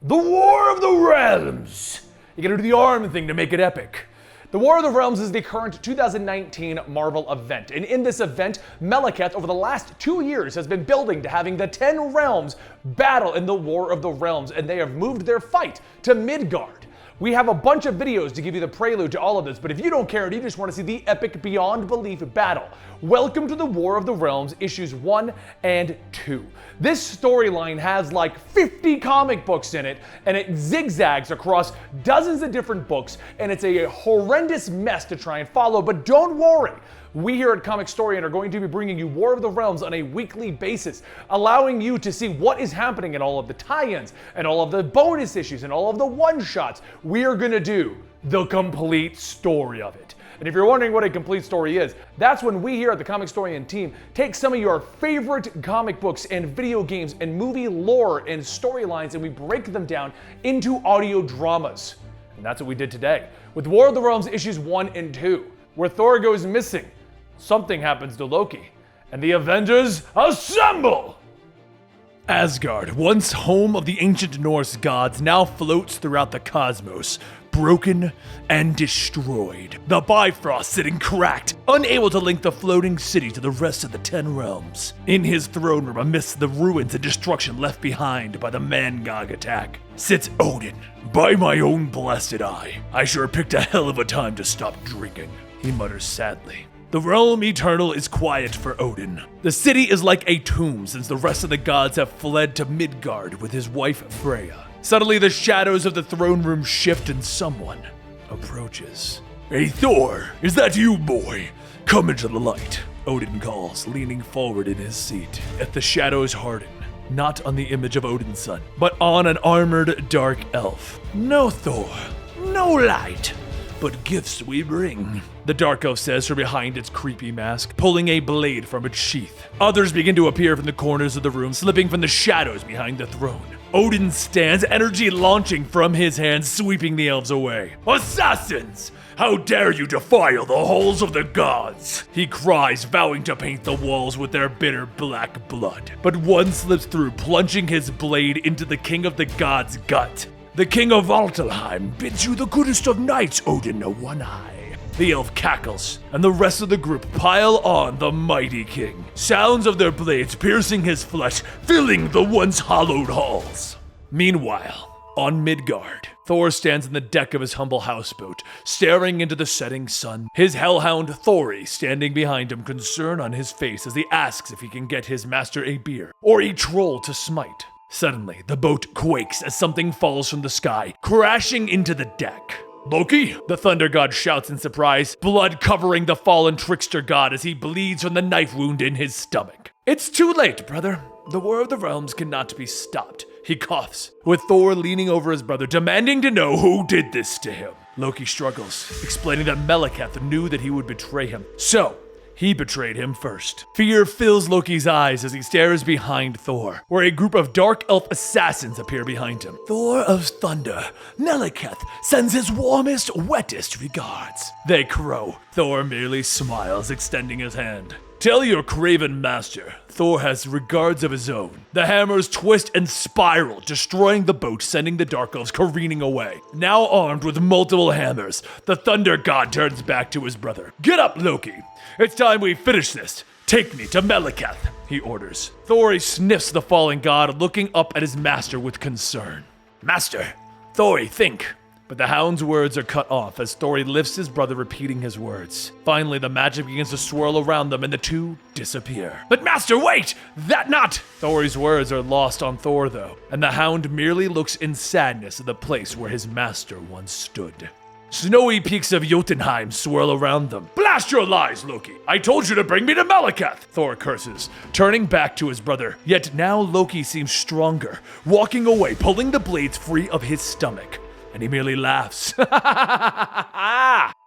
The War of the Realms! You gotta do the arm thing to make it epic. The War of the Realms is the current 2019 Marvel event, and in this event, Malekith over the last 2 years has been building to having the 10 realms battle in the War of the Realms, and they have moved their fight to Midgard. We have a bunch of videos to give you the prelude to all of this, but if you don't care and you just want to see the epic beyond belief battle, welcome to the War of the Realms issues 1 and 2. This storyline has like 50 comic books in it, and it zigzags across dozens of different books, and it's a horrendous mess to try and follow, but don't worry. We here at Comicstorian are going to be bringing you War of the Realms on a weekly basis, allowing you to see what is happening in all of the tie-ins, and all of the bonus issues, and all of the one-shots. We are gonna do the complete story of it. And if you're wondering what a complete story is, that's when we here at the Comicstorian team take some of your favorite comic books and video games and movie lore and storylines, and we break them down into audio dramas. And that's what we did today with War of the Realms issues 1 and 2, where Thor goes missing. Something happens to Loki, and the Avengers assemble! Asgard, once home of the ancient Norse gods, now floats throughout the cosmos, broken and destroyed. The Bifrost sitting cracked, unable to link the floating city to the rest of the 10 realms. In his throne room, amidst the ruins and destruction left behind by the Mangog attack, sits Odin. By my own blessed eye, I sure picked a hell of a time to stop drinking, he mutters sadly. The realm eternal is quiet for Odin. The city is like a tomb since the rest of the gods have fled to Midgard with his wife Freya. Suddenly the shadows of the throne room shift and someone approaches. Hey Thor, is that you, boy? Come into the light, Odin calls, leaning forward in his seat. Yet the shadows harden, not on the image of Odin's son, but on an armored dark elf. No Thor, no light, but gifts we bring, the dark elf says from behind its creepy mask, pulling a blade from its sheath. Others begin to appear from the corners of the room, slipping from the shadows behind the throne. Odin stands, energy launching from his hands, sweeping the elves away. Assassins! How dare you defile the halls of the gods? He cries, vowing to paint the walls with their bitter black blood. But one slips through, plunging his blade into the king of the gods' gut. The king of Altalheim bids you the goodest of nights, Odin One Eye. The elf cackles, and the rest of the group pile on the mighty king. Sounds of their blades piercing his flesh, filling the once hallowed halls. Meanwhile, on Midgard, Thor stands in the deck of his humble houseboat, staring into the setting sun. His hellhound Thori standing behind him, concern on his face as he asks if he can get his master a beer, or a troll to smite. Suddenly, the boat quakes as something falls from the sky, crashing into the deck. Loki, the thunder god shouts in surprise, blood covering the fallen trickster god as he bleeds from the knife wound in his stomach. It's too late, brother. The War of the Realms cannot be stopped, he coughs, with Thor leaning over his brother, demanding to know who did this to him. Loki struggles, explaining that Malekith knew that he would betray him, so he betrayed him first. Fear fills Loki's eyes as he stares behind Thor, where a group of dark elf assassins appear behind him. Thor of Thunder, Malekith sends his warmest, wettest regards. They crow. Thor merely smiles, extending his hand. Tell your craven master, Thor has regards of his own. The hammers twist and spiral, destroying the boat, sending the dark elves careening away. Now armed with multiple hammers, the thunder god turns back to his brother. Get up, Loki. It's time we finish this. Take me to Malekith, he orders. Thor sniffs the fallen god, looking up at his master with concern. Master, Thor, think. But the hound's words are cut off as Thor lifts his brother, repeating his words. Finally, the magic begins to swirl around them and the two disappear. But master, wait! That not! Thor's words are lost on Thor though, and the hound merely looks in sadness at the place where his master once stood. Snowy peaks of Jotunheim swirl around them. Blast your lies, Loki! I told you to bring me to Malekith! Thor curses, turning back to his brother. Yet now Loki seems stronger, walking away, pulling the blades free of his stomach. And he merely laughs.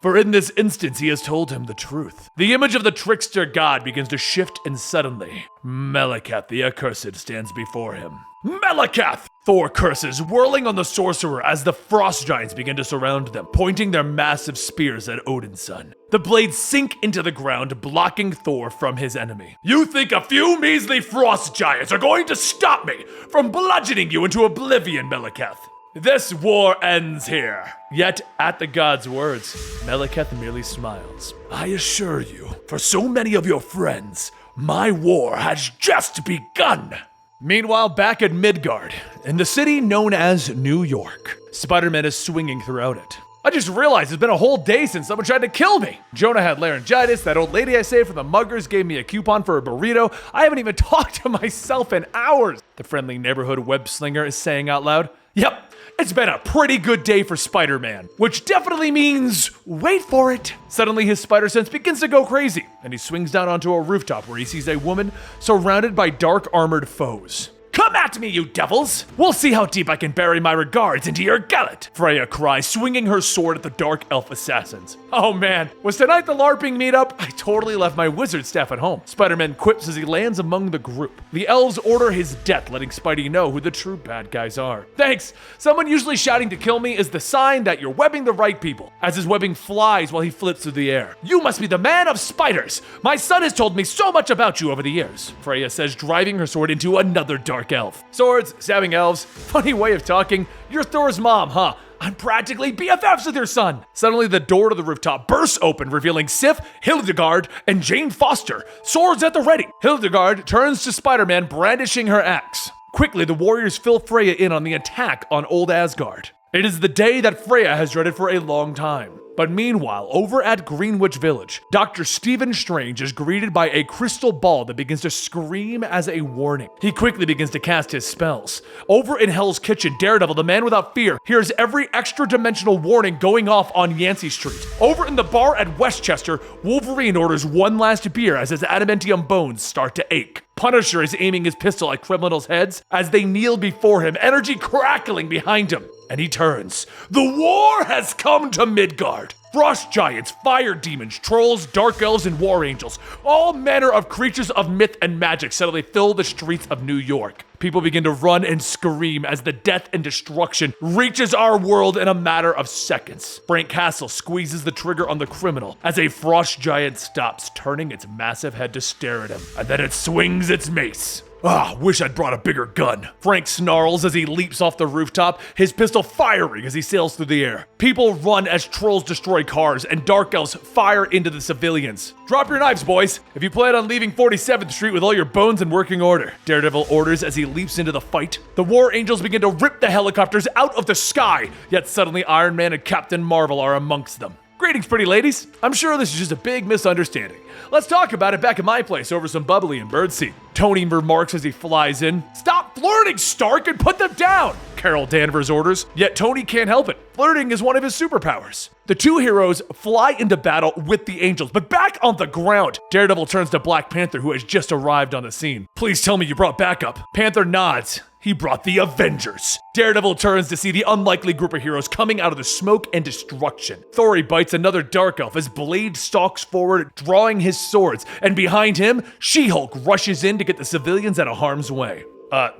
For in this instance, he has told him the truth. The image of the trickster god begins to shift, and suddenly, Malekith the accursed stands before him. Malekith! Thor curses, whirling on the sorcerer as the frost giants begin to surround them, pointing their massive spears at Odin's son. The blades sink into the ground, blocking Thor from his enemy. You think a few measly frost giants are going to stop me from bludgeoning you into oblivion, Meleketh? This war ends here. Yet, at the god's words, Meleketh merely smiles. I assure you, for so many of your friends, my war has just begun. Meanwhile, back at Midgard, in the city known as New York, Spider-Man is swinging throughout it. I just realized it's been a whole day since someone tried to kill me. Jonah had laryngitis, that old lady I saved from the muggers gave me a coupon for a burrito. I haven't even talked to myself in hours. The friendly neighborhood web slinger is saying out loud, yep, it's been a pretty good day for Spider-Man, which definitely means, wait for it. Suddenly his spider sense begins to go crazy, and he swings down onto a rooftop where he sees a woman surrounded by dark armored foes. Come at me, you devils! We'll see how deep I can bury my regards into your gullet! Freya cries, swinging her sword at the dark elf assassins. Oh man, was tonight the LARPing meetup? I totally left my wizard staff at home. Spider-Man quips as he lands among the group. The elves order his death, letting Spidey know who the true bad guys are. Thanks! Someone usually shouting to kill me is the sign that you're webbing the right people, as his webbing flies while he flips through the air. You must be the man of spiders! My son has told me so much about you over the years, Freya says, driving her sword into another dark elf. Swords, stabbing elves, funny way of talking. You're Thor's mom, huh? I'm practically BFFs with your son. Suddenly the door to the rooftop bursts open, revealing Sif, Hildegard, and Jane Foster, swords at the ready. Hildegard turns to Spider-Man, brandishing her axe. Quickly, the warriors fill Freya in on the attack on old Asgard. It is the day that Freya has dreaded for a long time. But meanwhile, over at Greenwich Village, Dr. Stephen Strange is greeted by a crystal ball that begins to scream as a warning. He quickly begins to cast his spells. Over in Hell's Kitchen, Daredevil, the man without fear, hears every extra-dimensional warning going off on Yancey Street. Over in the bar at Westchester, Wolverine orders one last beer as his adamantium bones start to ache. Punisher is aiming his pistol at criminals' heads as they kneel before him, energy crackling behind him. And he turns. The war has come to Midgard. Frost giants, fire demons, trolls, dark elves, and war angels. All manner of creatures of myth and magic suddenly fill the streets of New York. People begin to run and scream as the death and destruction reaches our world in a matter of seconds. Frank Castle squeezes the trigger on the criminal as a frost giant stops, turning its massive head to stare at him, and then it swings its mace. Wish I'd brought a bigger gun. Frank snarls as he leaps off the rooftop, his pistol firing as he sails through the air. People run as trolls destroy cars and dark elves fire into the civilians. Drop your knives, boys, if you plan on leaving 47th Street with all your bones in working order. Daredevil orders as he leaps into the fight. The War Angels begin to rip the helicopters out of the sky, yet suddenly Iron Man and Captain Marvel are amongst them. Greetings, pretty ladies. I'm sure this is just a big misunderstanding. Let's talk about it back at my place over some bubbly and birdseed. Tony remarks as he flies in. Stop flirting, Stark, and put them down, Carol Danvers orders. Yet Tony can't help it. Flirting is one of his superpowers. The two heroes fly into battle with the Angels, but back on the ground, Daredevil turns to Black Panther, who has just arrived on the scene. Please tell me you brought backup. Panther nods. He brought the Avengers. Daredevil turns to see the unlikely group of heroes coming out of the smoke and destruction. Thor bites another dark elf as Blade stalks forward, drawing his swords, and behind him, She-Hulk rushes in to get the civilians out of harm's way.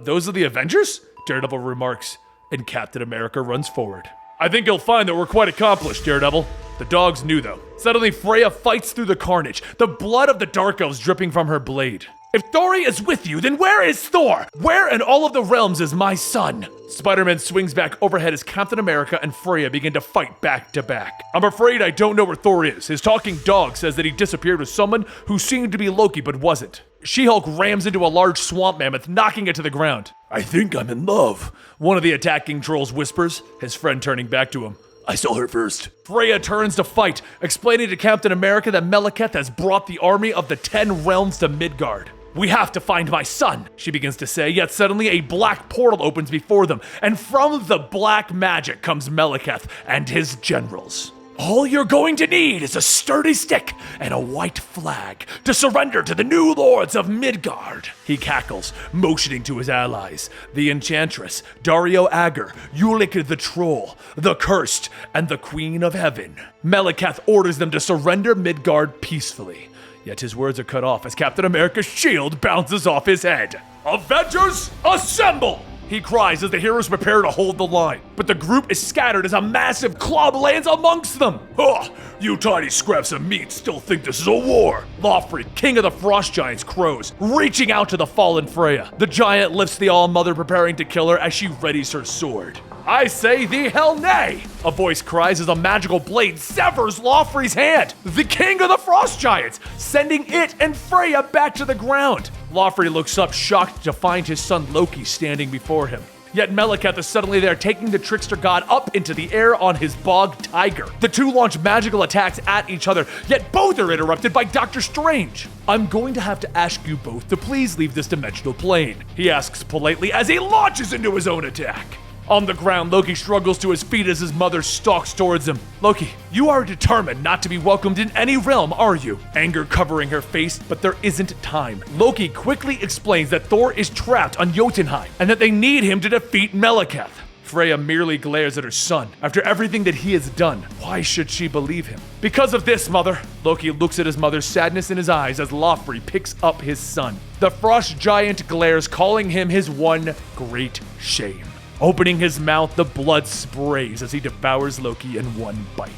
Those are the Avengers? Daredevil remarks, and Captain America runs forward. I think you'll find that we're quite accomplished, Daredevil. The dogs knew, though. Suddenly, Freya fights through the carnage, the blood of the dark elves dripping from her blade. If Thor is with you, then where is Thor? Where in all of the realms is my son? Spider-Man swings back overhead as Captain America and Freya begin to fight back to back. I'm afraid I don't know where Thor is. His talking dog says that he disappeared with someone who seemed to be Loki but wasn't. She-Hulk rams into a large swamp mammoth, knocking it to the ground. I think I'm in love, one of the attacking trolls whispers, his friend turning back to him. I saw her first. Freya turns to fight, explaining to Captain America that Meleketh has brought the army of the 10 realms to Midgard. We have to find my son, she begins to say, yet suddenly a black portal opens before them, and from the black magic comes Meleketh and his generals. All you're going to need is a sturdy stick and a white flag to surrender to the new lords of Midgard, he cackles, motioning to his allies, the Enchantress, Dario Agger, Ulik the Troll, the Cursed, and the Queen of Heaven. Meleketh orders them to surrender Midgard peacefully. Yet his words are cut off as Captain America's shield bounces off his head. Avengers, assemble! he cries as the heroes prepare to hold the line. But the group is scattered as a massive club lands amongst them. Huh, you tiny scraps of meat still think this is a war. Loveland, king of the frost giants, crows, reaching out to the fallen Freya. The giant lifts the All-Mother, preparing to kill her as she readies her sword. I say thee hell nay! A voice cries as a magical blade severs Loveland's hand. The king of the frost giants, sending it and Freya back to the ground. Loveland looks up, shocked to find his son Loki standing before him. Yet Malekith is suddenly there, taking the trickster god up into the air on his bog tiger. The two launch magical attacks at each other, yet both are interrupted by Doctor Strange. I'm going to have to ask you both to please leave this dimensional plane, he asks politely as he launches into his own attack. On the ground, Loki struggles to his feet as his mother stalks towards him. Loki, you are determined not to be welcomed in any realm, are you? Anger covering her face, but there isn't time. Loki quickly explains that Thor is trapped on Jotunheim and that they need him to defeat Malekith. Freya merely glares at her son. After everything that he has done, why should she believe him? Because of this, mother. Loki looks at his mother's sadness in his eyes as Loveland picks up his son. The frost giant glares, calling him his one great shame. Opening his mouth, the blood sprays as he devours Loki in one bite.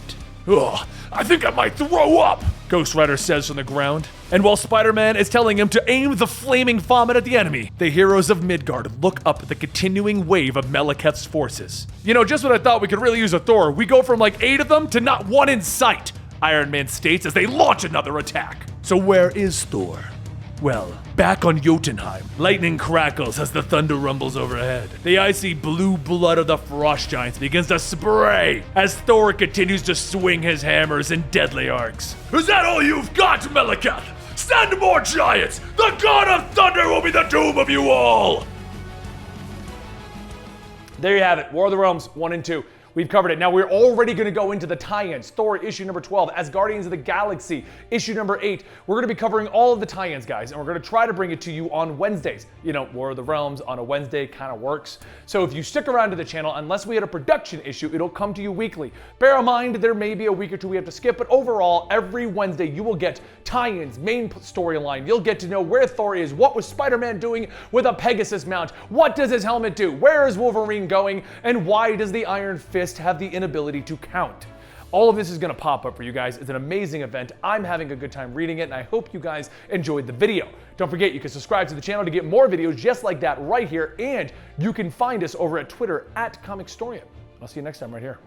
Ugh, I think I might throw up, Ghost Rider says from the ground. And while Spider-Man is telling him to aim the flaming vomit at the enemy, the heroes of Midgard look up at the continuing wave of Malekith's forces. You know, just when I thought we could really use a Thor, we go from like 8 of them to not one in sight, Iron Man states as they launch another attack. So where is Thor? Well, back on Jotunheim, lightning crackles as the thunder rumbles overhead. The icy blue blood of the frost giants begins to spray as Thor continues to swing his hammers in deadly arcs. Is that all you've got, Malekith? Send more giants! The god of thunder will be the doom of you all! There you have it, War of the Realms 1 and 2. We've covered it. Now we're already going to go into the tie-ins. Thor issue number 12, as Guardians of the Galaxy issue number 8. We're going to be covering all of the tie-ins, guys, and we're going to try to bring it to you on Wednesdays. You know, War of the Realms on a Wednesday kind of works. So if you stick around to the channel, unless we had a production issue, it'll come to you weekly. Bear in mind, there may be a week or two we have to skip, but overall, every Wednesday you will get tie-ins, main storyline. You'll get to know where Thor is, what was Spider-Man doing with a Pegasus mount, what does his helmet do, where is Wolverine going, and why does the Iron Fist have the inability to count. All of this is going to pop up for you guys. It's an amazing event. I'm having a good time reading it, and I hope you guys enjoyed the video. Don't forget, you can subscribe to the channel to get more videos just like that right here, and you can find us over at Twitter at Comicstorian. I'll see you next time right here.